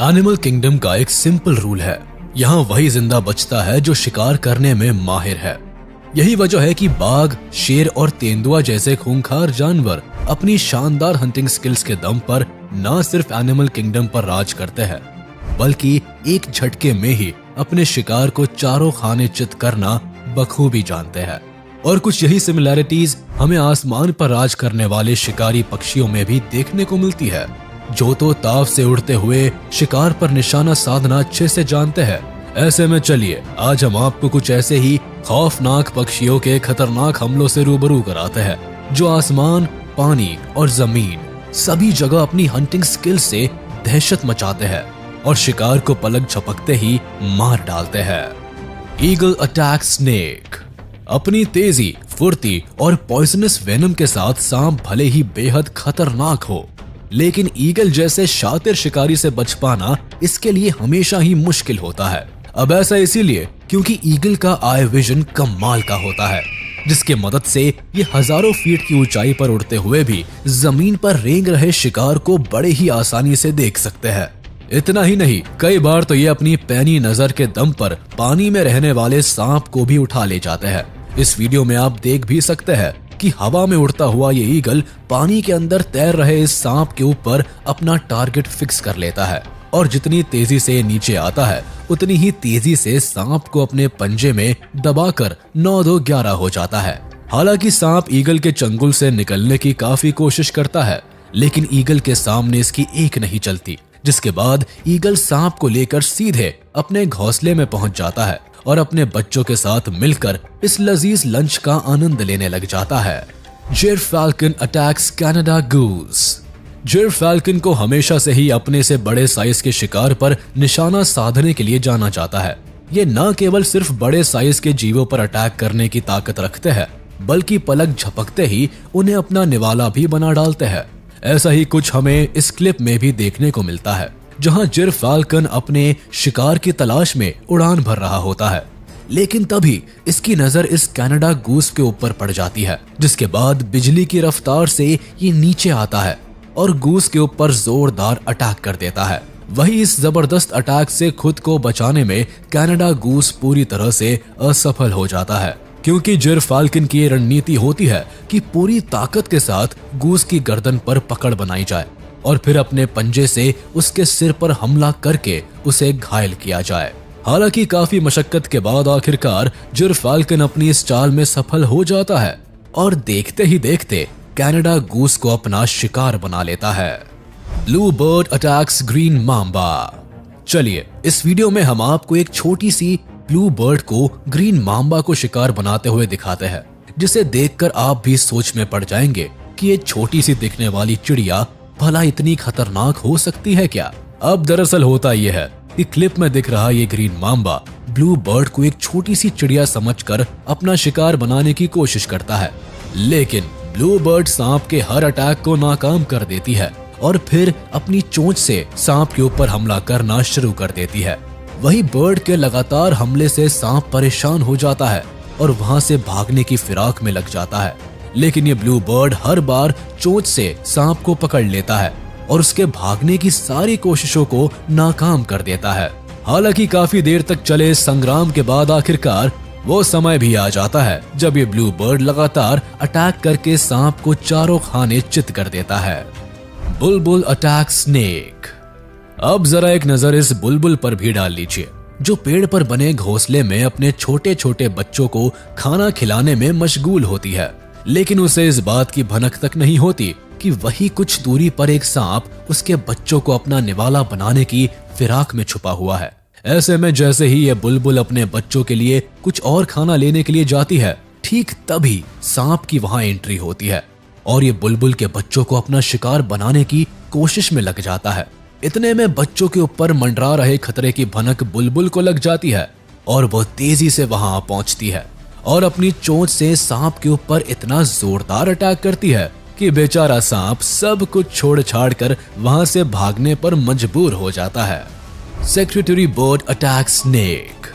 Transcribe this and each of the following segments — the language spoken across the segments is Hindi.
एनिमल किंगडम का एक सिंपल रूल है, यहाँ वही जिंदा बचता है जो शिकार करने में माहिर है। यही वजह है कि बाघ, शेर और तेंदुआ जैसे खूंखार जानवर अपनी शानदार हंटिंग स्किल्स के दम पर न सिर्फ एनिमल किंगडम पर राज करते हैं, बल्कि एक झटके में ही अपने शिकार को चारों खाने चित करना बखूबी जानते हैं। और कुछ यही सिमिलैरिटीज हमें आसमान पर राज करने वाले शिकारी पक्षियों में भी देखने को मिलती है, जो तो ताव से उड़ते हुए शिकार पर निशाना साधना अच्छे से जानते हैं। ऐसे में चलिए आज हम आपको कुछ ऐसे ही खौफनाक पक्षियों के खतरनाक हमलों से रूबरू कराते हैं, जो आसमान, पानी और जमीन सभी जगह अपनी हंटिंग स्किल से दहशत मचाते हैं और शिकार को पलक झपकते ही मार डालते हैं। Eagle attack snake. अपनी तेजी, फुर्ती और पॉइजनस वेनम के साथ सांप भले ही बेहद खतरनाक हो, लेकिन ईगल जैसे शातिर शिकारी से बच पाना इसके लिए हमेशा ही मुश्किल होता है। अब ऐसा इसीलिए क्योंकि ईगल का आई विजन कमाल का होता है, जिसके मदद से ये हजारों फीट की ऊंचाई पर उड़ते हुए भी जमीन पर रेंग रहे शिकार को बड़े ही आसानी से देख सकते हैं। इतना ही नहीं, कई बार तो ये अपनी पैनी नजर के दम पर पानी में रहने वाले सांप को भी उठा ले जाते हैं। इस वीडियो में आप देख भी सकते हैं कि हवा में उड़ता हुआ ये ईगल पानी के अंदर तैर रहे इस सांप के ऊपर अपना टारगेट फिक्स कर लेता है और जितनी तेजी से नीचे आता है उतनी ही तेजी से सांप को अपने पंजे में दबाकर 9-2-11 हो जाता है। हालांकि सांप ईगल के चंगुल से निकलने की काफी कोशिश करता है, लेकिन ईगल के सामने इसकी एक नहीं चलती, जिसके बाद ईगल सांप को लेकर सीधे अपने घोंसले में पहुंच जाता है और अपने बच्चों के साथ मिलकर इस लजीज लंच का आनंद लेने लग जाता है। जिरफाल्कन अटैक्स कनाडा गूस। जिरफाल्कन को हमेशा से ही अपने से बड़े साइज के शिकार पर निशाना साधने के लिए जाना जाता है। ये न केवल सिर्फ बड़े साइज के जीवों पर अटैक करने की ताकत रखते हैं, बल्कि पलक झपकते ही उन्हें अपना निवाला भी बना डालते हैं। ऐसा ही कुछ हमें इस क्लिप में भी देखने को मिलता है, जहां जिरफाल्कन अपने शिकार की तलाश में उड़ान भर रहा होता है, लेकिन तभी इसकी नजर इस कनाडा गूस के ऊपर पड़ जाती है, जिसके बाद बिजली की रफ्तार से ये नीचे आता है और गूस के ऊपर जोरदार अटैक कर देता है। वही इस जबरदस्त अटैक से खुद को बचाने में कनाडा गूस पूरी तरह से असफल हो जाता है, क्योंकि जिरफाल्कन की रणनीति होती है कि पूरी ताकत के साथ गूस की गर्दन पर पकड़ बनाई जाए और फिर अपने पंजे से उसके सिर पर हमला करके उसे घायल किया जाए। हालांकि काफी मशक्कत के बाद आखिरकार जिरफाल्कन अपनी इस चाल में सफल हो जाता है और देखते ही देखते कनाडा गूस को अपना शिकार बना लेता है। Blue bird attacks green Mamba. चलिए इस वीडियो में हम आपको एक छोटी सी ब्लू बर्ड को ग्रीन मांबा को शिकार बनाते हुए दिखाते हैं, जिसे देखकर आप भी सोच में पड़ जाएंगे कि ये छोटी सी दिखने वाली चिड़िया भला इतनी खतरनाक हो सकती है क्या। अब दरअसल होता यह है कि क्लिप में दिख रहा ये ग्रीन मांबा ब्लू बर्ड को एक छोटी सी चिड़िया समझकर अपना शिकार बनाने की कोशिश करता है, लेकिन ब्लू बर्ड सांप के हर अटैक को नाकाम कर देती है और फिर अपनी चोंच से सांप के ऊपर हमला करना शुरू कर देती है। वही बर्ड के लगातार हमले से सांप परेशान हो जाता है और वहां से भागने की फिराक में लग जाता है, लेकिन ये ब्लू बर्ड हर बार चोंच से सांप को पकड़ लेता है और उसके भागने की सारी कोशिशों को नाकाम कर देता है। हालांकि काफी देर तक चले संग्राम के बाद आखिरकार वो समय भी आ जाता है जब ये ब्लू बर्ड लगातार अटैक करके सांप को चारों खाने चित कर देता है। बुलबुल अटैक स्नेक। अब जरा एक नजर इस बुलबुल पर भी डाल लीजिए, जो पेड़ पर बने घोंसले में अपने छोटे छोटे बच्चों को खाना खिलाने में मशगूल होती है, लेकिन उसे इस बात की भनक तक नहीं होती कि वही कुछ दूरी पर एक सांप उसके बच्चों को अपना निवाला बनाने की फिराक में छुपा हुआ है। ऐसे में जैसे ही यह बुलबुल अपने बच्चों के लिए कुछ और खाना लेने के लिए जाती है, ठीक तभी सांप की वहां एंट्री होती है और ये बुलबुल के बच्चों को अपना शिकार बनाने की कोशिश में लग जाता है। इतने में बच्चों के ऊपर मंडरा रहे खतरे की भनक बुलबुल को लग जाती है और वो तेजी से वहां पहुंचती है और अपनी चोंच से सांप के ऊपर इतना जोरदार अटैक करती है कि बेचारा सांप सब कुछ छोड़ छाड़ कर वहां से भागने पर मजबूर हो जाता है। Secretary bird attack snake.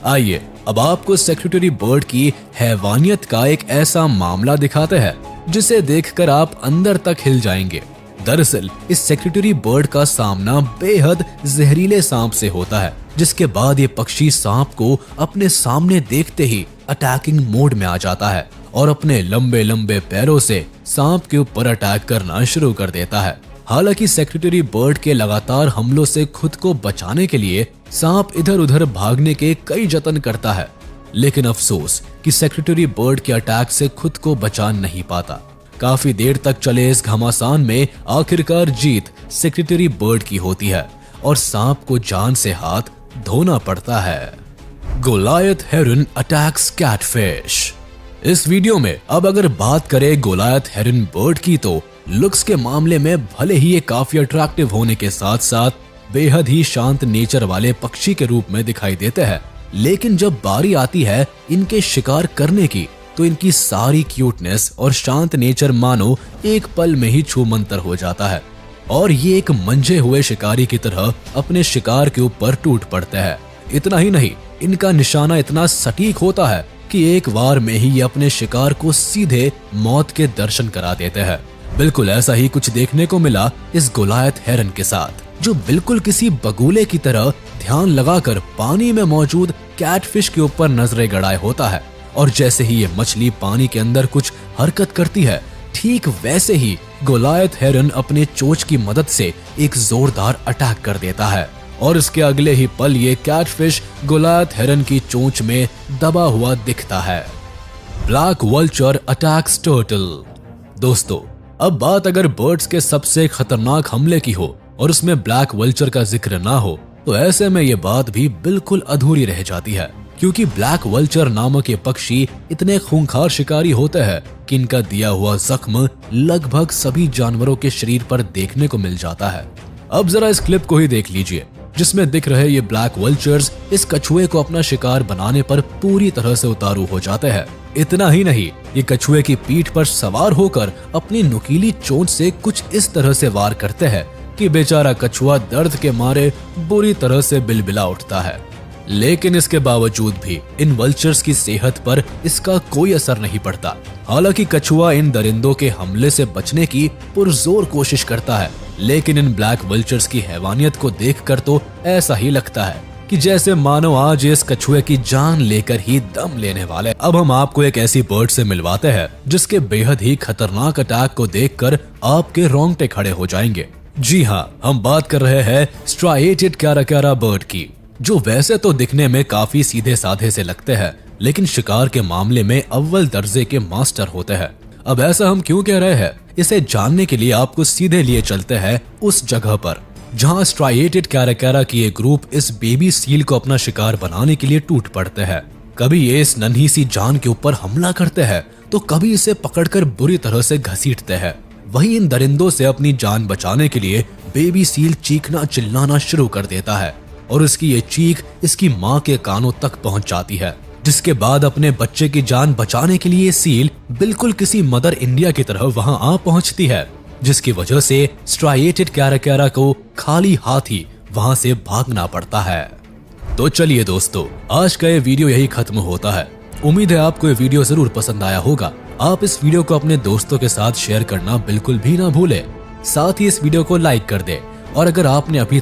आइए अब आपको सेक्रेटरी बर्ड की हैवानियत का एक ऐसा मामला दिखाते हैं जिसे देखकर आप अंदर तक हिल जाएंगे। दरअसल इस सेक्रेटरी बर्ड का सामना बेहद जहरीले सांप से होता है, जिसके बाद ये पक्षी सांप को अपने सामने देखते ही अटैकिंग मोड में आ जाता है और अपने लंबे लंबे पैरों से सांप के ऊपर अटैक करना शुरू कर देता है। हालांकि सेक्रेटरी बर्ड के लगातार हमलों से खुद को बचाने के लिए सांप इधर उधर भागने के कई जतन करता है, लेकिन अफसोस कि सेक्रेटरी बर्ड के अटैक से खुद को बचा नहीं पाता। काफी देर तक चले इस घमासान में आखिरकार जीत सेक्रेटरी बर्ड की होती है और सांप को जान से हाथ धोना पड़ता है। गोलायत हेरन अटैक्स कैटफिश। इस वीडियो में अब अगर बात करें गोलायत हेरन बर्ड की, तो लुक्स के मामले में भले ही ये काफी अट्रैक्टिव होने के साथ साथ बेहद ही शांत नेचर वाले पक्षी के रूप में दिखाई देते हैं, लेकिन जब बारी आती है इनके शिकार करने की, तो इनकी सारी क्यूटनेस और शांत नेचर मानो एक पल में ही छूमंतर हो जाता है और ये एक मंझे हुए शिकारी की तरह अपने शिकार के ऊपर टूट पड़ते हैं। इतना ही नहीं, इनका निशाना इतना सटीक होता है कि एक बार में ही ये अपने शिकार को सीधे मौत के दर्शन करा देते हैं। बिल्कुल ऐसा ही कुछ देखने को मिला इस गोलायत हेरन के साथ, जो बिल्कुल किसी बगुले की तरह ध्यान लगाकर पानी में मौजूद कैटफिश के ऊपर नजरें गड़ाए होता है और जैसे ही ये मछली पानी के अंदर कुछ हरकत करती है, ठीक वैसे ही गोलायत हेरन अपने चोंच की मदद से एक जोरदार अटैक कर देता है और इसके अगले ही पल ये कैटफिश गोलायत हेरन की चोंच में दबा हुआ दिखता है। Black vulture attacks turtle. दोस्तों, अब बात अगर बर्ड्स के सबसे खतरनाक हमले की हो और उसमें ब्लैक वल्चर का जिक्र ना हो, तो ऐसे में ये बात भी बिल्कुल अधूरी रह जाती है, क्योंकि ब्लैक वल्चर नामक ये पक्षी इतने खूंखार शिकारी होते हैं कि इनका दिया हुआ जख्म लगभग सभी जानवरों के शरीर पर देखने को मिल जाता है। अब जरा इस क्लिप को ही देख लीजिए, जिसमें दिख रहे ये ब्लैक वल्चर्स इस कछुए को अपना शिकार बनाने पर पूरी तरह से उतारू हो जाते हैं। इतना ही नहीं, ये कछुए की पीठ पर सवार होकर अपनी नुकीली चोंच से कुछ इस तरह से वार करते हैं कि बेचारा कछुआ दर्द के मारे बुरी तरह से बिलबिला उठता है। लेकिन इसके बावजूद भी इन वल्चर्स की सेहत पर इसका कोई असर नहीं पड़ता। हालांकि कछुआ इन दरिंदों के हमले से बचने की पुरजोर कोशिश करता है, लेकिन इन ब्लैक वल्चर्स की हैवानियत को देखकर तो ऐसा ही लगता है कि जैसे मानो आज इस कछुए की जान लेकर ही दम लेने वाले। अब हम आपको एक ऐसी बर्ड से मिलवाते हैं जिसके बेहद ही खतरनाक अटैक को देखकर आपके रोंगटे खड़े हो जाएंगे। जी हाँ, हम बात कर रहे हैं स्ट्राइएटेड कैराकैरा बर्ड की, जो वैसे तो दिखने में काफी सीधे साधे से लगते हैं, लेकिन शिकार के मामले में अव्वल दर्जे के मास्टर होते हैं। अब ऐसा हम क्यों कह रहे हैं, इसे जानने के लिए आपको सीधे लिए चलते हैं उस जगह पर जहां स्ट्राइएटेड कैराकैरा की एक ग्रुप इस बेबी सील को अपना शिकार बनाने के लिए टूट पड़ते हैं। कभी ये इस नन्ही सी जान के ऊपर हमला करते हैं, तो कभी इसे पकड़कर बुरी तरह से घसीटते हैं। वहीं इन दरिंदों से अपनी जान बचाने के लिए बेबी सील चीखना चिल्लाना शुरू कर देता है और इसकी ये चीख इसकी माँ के कानों तक पहुंच जाती है, जिसके बाद अपने बच्चे की जान बचाने के लिए सील बिल्कुल किसी मदर इंडिया की तरह वहां आ पहुंचती है, जिसकी वजह से स्ट्राइएटेड कैराकैरा को खाली हाथ ही वहां से भागना पड़ता है। तो चलिए दोस्तों, आज का ये वीडियो यही खत्म होता है। उम्मीद है आपको ये वीडियो जरूर पसंद आया होगा। आप इस वीडियो को अपने दोस्तों के साथ शेयर करना बिल्कुल भी ना भूलें। साथ ही इस वीडियो को लाइक कर दें और अगर आपने अभी